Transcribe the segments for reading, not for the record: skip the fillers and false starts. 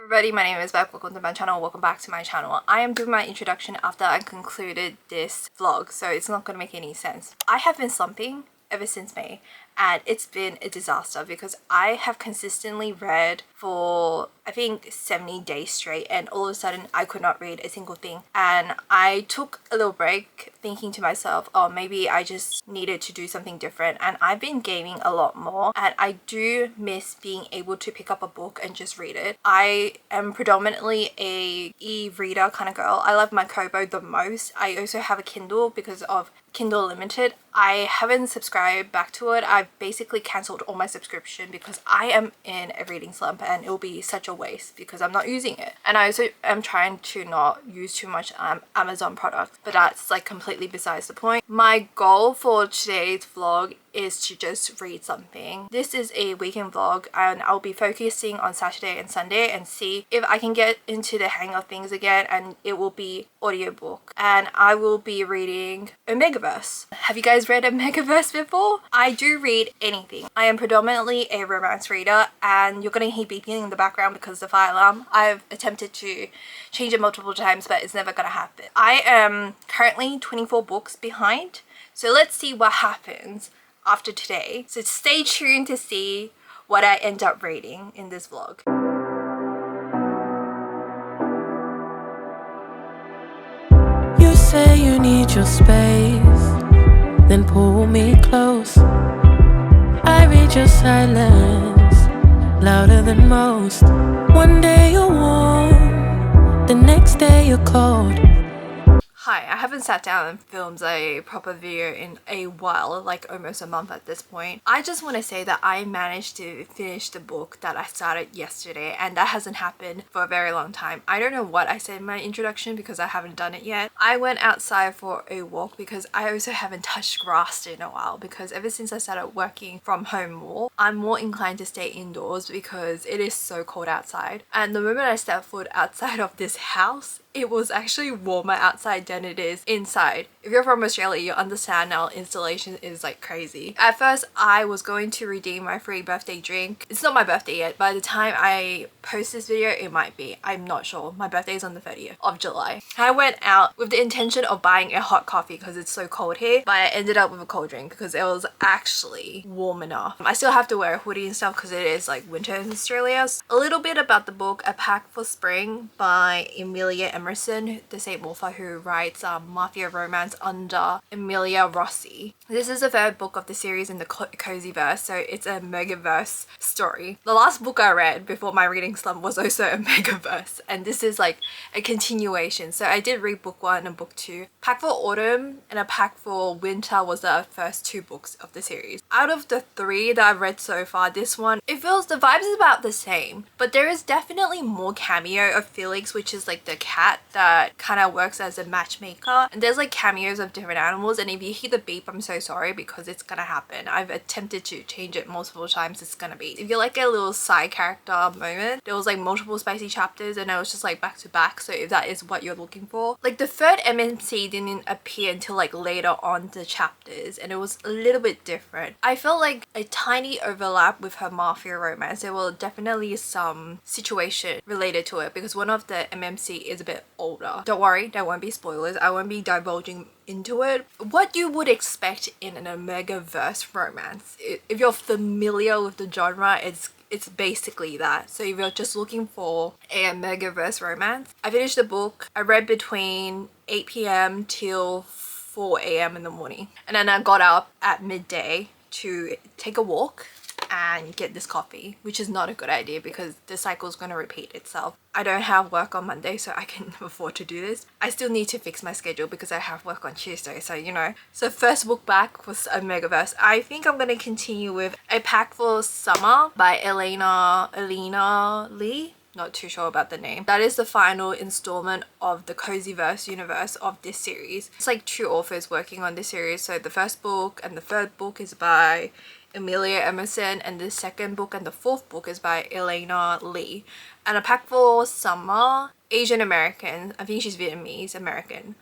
Everybody, my name is Beck. Welcome to my channel. Welcome back to my channel. I am doing my introduction after I concluded this vlog, so it's not going to make any sense. I have been slumping ever since May, and it's been a disaster because I have consistently read for I think 70 days straight, and all of a sudden I could not read a single thing. And I took a little break thinking to myself, oh, maybe I just needed to do something different. And I've been gaming a lot more, and I do miss being able to pick up a book and just read it. I am predominantly a e-reader kind of girl. I love my Kobo the most. I also have a Kindle because of Kindle Limited. I haven't subscribed back to it. I've basically cancelled all my subscription because I am in a reading slump, and it'll be such a waste because I'm not using it. And I also am trying to not use too much Amazon products, but that's like completely besides the point. My goal for today's vlog is to just read something. This is a weekend vlog, and I'll be focusing on Saturday and Sunday and see if I can get into the hang of things again, and it will be audiobook. And I will be reading Omegaverse. Have you guys read Omegaverse before? I do read anything. I am predominantly a romance reader, and you're gonna hear beeping in the background because of the fire alarm. I've attempted to change it multiple times, but it's never gonna happen. I am currently 24 books behind, so let's see what happens after today. So stay tuned to see what I end up reading in this vlog. You say you need your space, then pull me close. I read your silence louder than most. One day you're warm, the next day you're cold. Hi, I haven't sat down and filmed a proper video in a while, like almost a month at this point. I just want to say that I managed to finish the book that I started yesterday, and that hasn't happened for a very long time. I don't know what I said in my introduction because I haven't done it yet. I went outside for a walk because I also haven't touched grass in a while, because ever since I started working from home more, I'm more inclined to stay indoors because it is so cold outside. And the moment I stepped foot outside of this house, it was actually warmer outside than it is inside. If you're from Australia, you understand our installation is like crazy. At first, I was going to redeem my free birthday drink. It's not my birthday yet. By the time I post this video, it might be. I'm not sure. My birthday is on the 30th of July. I went out with the intention of buying a hot coffee because it's so cold here, but I ended up with a cold drink because it was actually warm enough. I still have to wear a hoodie and stuff because it is like winter in Australia. A little bit about the book, A Pact for Spring by Emilia Emerson, the same author who writes mafia romance under Emilia Rossi. This is the third book of the series in the Cozy Verse, so it's a Megaverse story. The last book I read before my reading slump was also a Megaverse, and this is like a continuation. So I did read book 1 and book 2. Pact for Autumn and A Pact for Winter was the first 2 books of the series. Out of the 3 that I've read so far, this one, it feels the vibes is about the same, but there is definitely more cameo of Felix, which is like the cat that kind of works as a matchmaker, and there's like cameos of different animals. And if you hear the beep, I'm so sorry because it's gonna happen. I've attempted to change it multiple times. It's gonna be, if you like a little side character moment, there was like multiple spicy chapters and it was just like back to back. So if that is what you're looking for, like the third MMC didn't appear until like later on the chapters, and it was a little bit different. I felt like a tiny overlap with her mafia romance. There were definitely some situation related to it because one of the MMC is a bit older. Don't worry, there won't be spoilers. I won't be divulging into it. What you would expect in an Omegaverse romance, if you're familiar with the genre, it's basically that. So if you're just looking for a Omegaverse romance, I finished the book. I read between 8 p.m. till 4 a.m. in the morning, and then I got up at midday to take a walk and get this coffee, which is not a good idea because the cycle is going to repeat itself. I don't have work on Monday, so I can afford to do this. I still need to fix my schedule because I have work on Tuesday, so you know. So first book back was Omegaverse. I think I'm going to continue with A Pact for Summer by Elena Lee. Not too sure about the name. That is the final installment of the Cozy Verse universe of this series. It's like 2 authors working on this series. So the first book and the third book is by Emilia Emerson, and the second book and the 4th book is by Elena Lee. And A Pact for Summer, Asian American, I think she's Vietnamese American,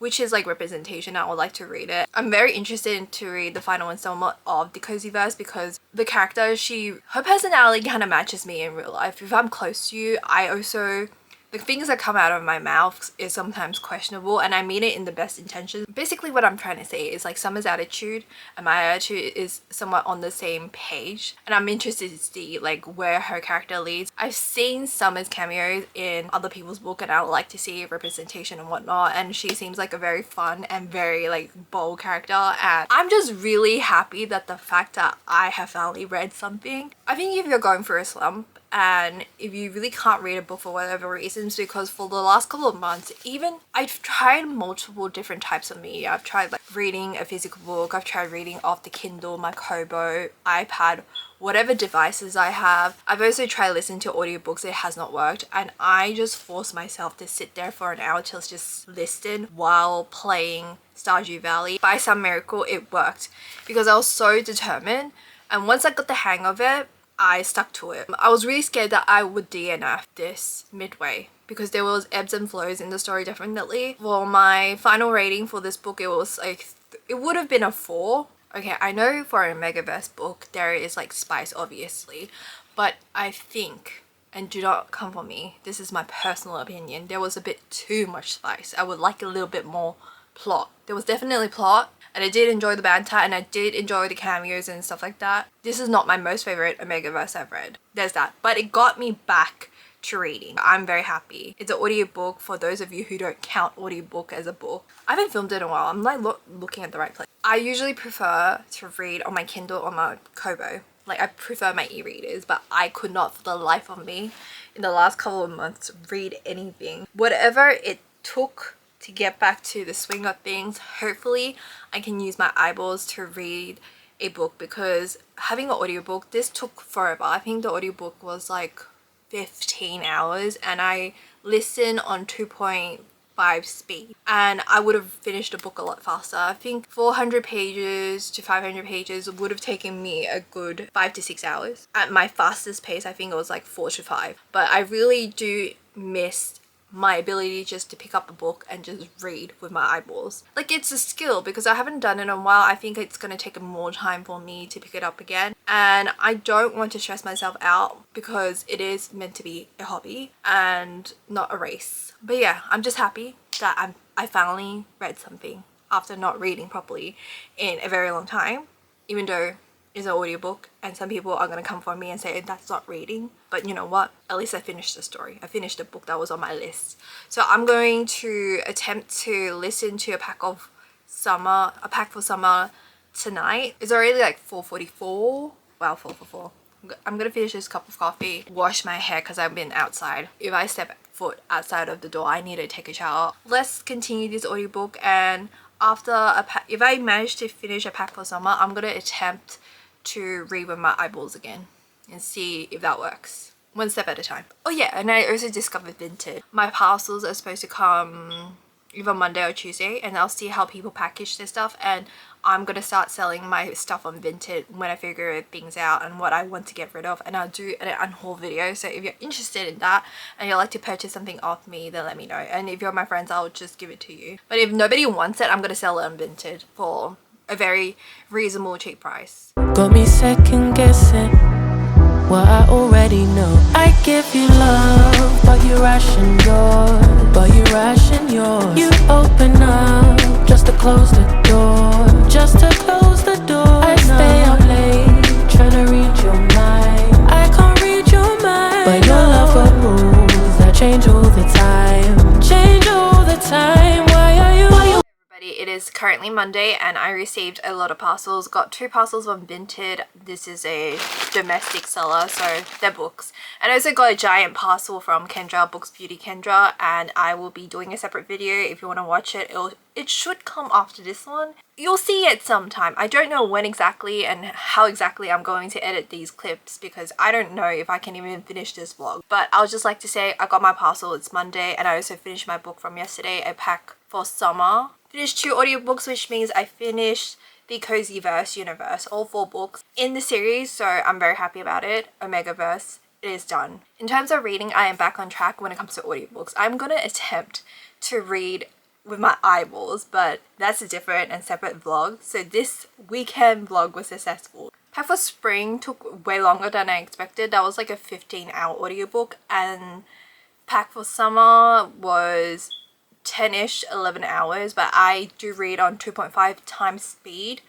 which is like representation. I would like to read it. I'm very interested to read the final installment of the Cozy Verse because the character, her personality kind of matches me in real life. If I'm close to you, I also, the things that come out of my mouth is sometimes questionable, and I mean it in the best intentions. Basically what I'm trying to say is like Summer's attitude and my attitude is somewhat on the same page, and I'm interested to see like where her character leads. I've seen Summer's cameos in other people's book and I would like to see representation and whatnot, and she seems like a very fun and very like bold character, and I'm just really happy that the fact that I have finally read something. I think if you're going through a slump and if you really can't read a book for whatever reasons, because for the last couple of months, even I've tried multiple different types of media. I've tried like reading a physical book, I've tried reading off the Kindle, my Kobo, iPad, whatever devices I have. I've also tried listening to audiobooks. It has not worked, and I just forced myself to sit there for an hour to just listen while playing Stardew Valley. By some miracle it worked because I was so determined, and once I got the hang of it, I stuck to it. I was really scared that I would DNF this midway because there was ebbs and flows in the story definitely. For my final rating for this book, it was like, it would have been a 4. Okay, I know for a Megaverse book there is like spice obviously, but I think, and do not come for me, this is my personal opinion, there was a bit too much spice. I would like a little bit more plot. There was definitely plot, and I did enjoy the banter and I did enjoy the cameos and stuff like that. This is not my most favorite Omegaverse I've read. There's that. But it got me back to reading. I'm very happy. It's an audiobook for those of you who don't count audiobook as a book. I haven't filmed it in a while. I'm like looking at the right place. I usually prefer to read on my Kindle or my Kobo. Like I prefer my e-readers, but I could not for the life of me in the last couple of months read anything. Whatever it took to get back to the swing of things, hopefully I can use my eyeballs to read a book, because having an audiobook, this took forever. I think the audiobook was like 15 hours and I listened on 2.5 speed, and I would have finished the book a lot faster. I think 400 pages to 500 pages would have taken me a good 5 to 6 hours. At my fastest pace, I think it was like 4 to 5. But I really do miss my ability just to pick up a book and just read with my eyeballs. Like it's a skill because I haven't done it in a while. I think it's going to take more time for me to pick it up again, and I don't want to stress myself out because it is meant to be a hobby and not a race. But yeah, I'm just happy that I finally read something after not reading properly in a very long time, even though it's an audiobook and some people are going to come for me and say that's not reading. But you know what, at least I finished the story. I finished the book that was on my list. So I'm going to attempt to listen to a pack for summer tonight. It's already like 4:44. Wow, 4:44. I'm gonna finish this cup of coffee, wash my hair because I've been outside. If I step foot outside of the door, I need to take a shower. Let's continue this audiobook, and after if I manage to finish a pack for summer, I'm gonna attempt to read with my eyeballs again and see if that works. One step at a time. Oh yeah, and I also discovered Vinted. My parcels are supposed to come either Monday or Tuesday, and I'll see how people package their stuff, and I'm gonna start selling my stuff on Vinted when I figure things out and what I want to get rid of, and I'll do an unhaul video. So if you're interested in that and you'd like to purchase something off me, then let me know, and if you're my friends, I'll just give it to you. But if nobody wants it, I'm gonna sell it on Vinted for a very reasonable cheap price. Got me second guessing what I already know. I give you love, but you ration yours. You open up just to close the door. I stay up late trying to read your mind. I can't read your mind, but your love got rules that change all the time. Why are you? It is currently Monday and I received a lot of parcels. Got 2 parcels from Vinted. This is a domestic seller, so they're books. And I also got a giant parcel from Kendra, Books Beauty Kendra, and I will be doing a separate video if you want to watch it. It should come after this one. You'll see it sometime. I don't know when exactly and how exactly I'm going to edit these clips because I don't know if I can even finish this vlog. But I would just like to say I got my parcel. It's Monday, and I also finished my book from yesterday, a pack for summer. Finished 2 audiobooks, which means I finished the Cozy Verse universe, all 4 books in the series, so I'm very happy about it. Omegaverse, it is done. In terms of reading, I am back on track when it comes to audiobooks. I'm gonna attempt to read with my eyeballs, but that's a different and separate vlog. So this weekend vlog was successful. Pack for Spring took way longer than I expected. That was like a 15-hour audiobook, and Pack for Summer was 10-ish, 11 hours, but I do read on 2.5 times speed,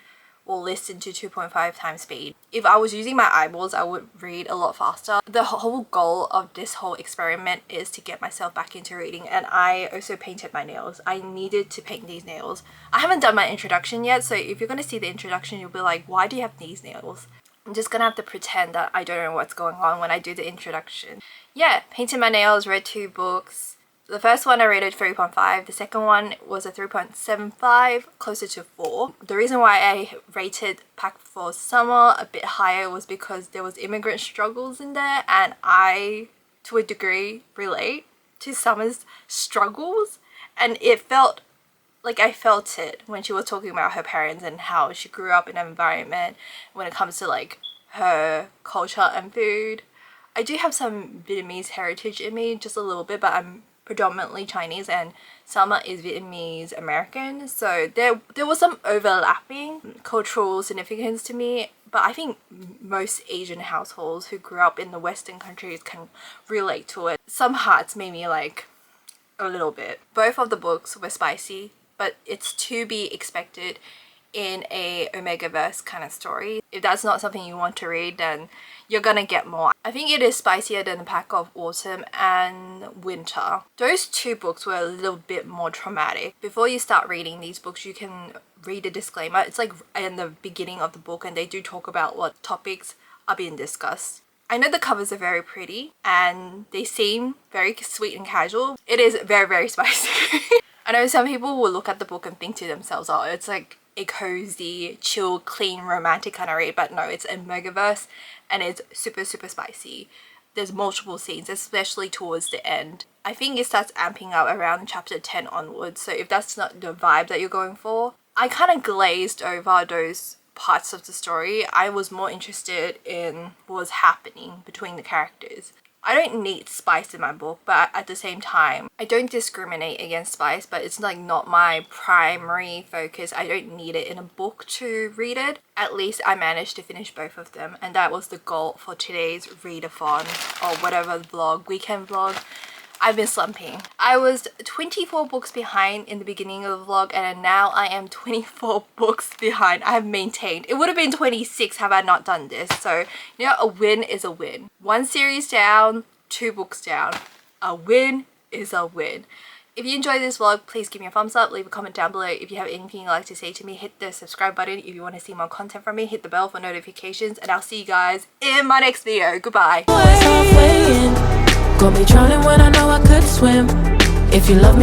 or listen to 2.5 times speed. If I was using my eyeballs, I would read a lot faster. The whole goal of this whole experiment is to get myself back into reading, and I also painted my nails. I needed to paint these nails. I haven't done my introduction yet, so if you're going to see the introduction, you'll be like, why do you have these nails? I'm just gonna have to pretend that I don't know what's going on when I do the introduction. Yeah, painted my nails, read 2 books. The first one I rated 3.5, the second one was a 3.75, closer to 4. The reason why I rated Pack for Summer a bit higher was because there was immigrant struggles in there, and I, to a degree, relate to Summer's struggles, and it felt like I felt it when she was talking about her parents and how she grew up in an environment when it comes to like her culture and food. I do have some Vietnamese heritage in me, just a little bit, but I'm predominantly Chinese and Selma is Vietnamese American, so there was some overlapping cultural significance to me, but I think most Asian households who grew up in the Western countries can relate to it. Some hearts made me like a little bit. Both of the books were spicy, but it's to be expected in a Omegaverse kind of story. If that's not something you want to read, then you're gonna get more. I think it is spicier than the Pack of Autumn and Winter. Those 2 books were a little bit more traumatic. Before you start reading these books, you can read a disclaimer. It's like in the beginning of the book, and they do talk about what topics are being discussed. I know the covers are very pretty and they seem very sweet and casual. It is very, very spicy. I know some people will look at the book and think to themselves, oh, it's like a cozy, chill, clean, romantic kind of read, but no, it's a Megaverse and it's super, super spicy. There's multiple scenes, especially towards the end. I think it starts amping up around chapter 10 onwards, so if that's not the vibe that you're going for, I kind of glazed over those parts of the story. I was more interested in what was happening between the characters. I don't need spice in my book, but at the same time, I don't discriminate against spice, but it's like not my primary focus. I don't need it in a book to read it. At least I managed to finish both of them, and that was the goal for today's readathon or whatever vlog, weekend vlog. I've been slumping. I was 24 books behind in the beginning of the vlog, and now I am 24 books behind. I have maintained. It would have been 26 have I not done this. So, you know, a win is a win. 1 series down, 2 books down. A win is a win. If you enjoyed this vlog, please give me a thumbs up, leave a comment down below. If you have anything you'd like to say to me, hit the subscribe button. If you want to see more content from me, hit the bell for notifications, and I'll see you guys in my next video. Goodbye. Gonna be drowning when I know I could swim. If you love me